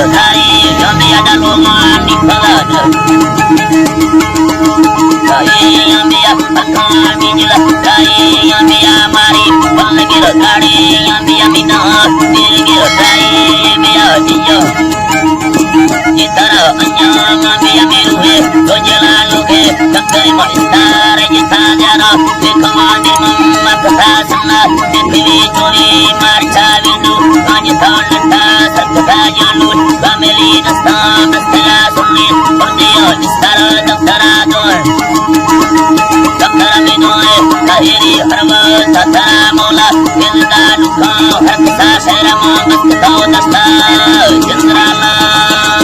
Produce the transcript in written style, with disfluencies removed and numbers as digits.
Dari yang biasa lo mandi kami jula dai yang dia mari lagi rodari yang dia mina diri rodai dia dijo Itara anyang dia miruhe dojelalu ke kakari mohistara jita jara dikamani mamakta sana dipili juli marcha bindu anjitolanta sarkata jalu kameli nasta nastaya sunni ordiyo istara daktara dor daktara binoe kahiri harva tatara mola yanda dukha harkasa serama maskatau nasta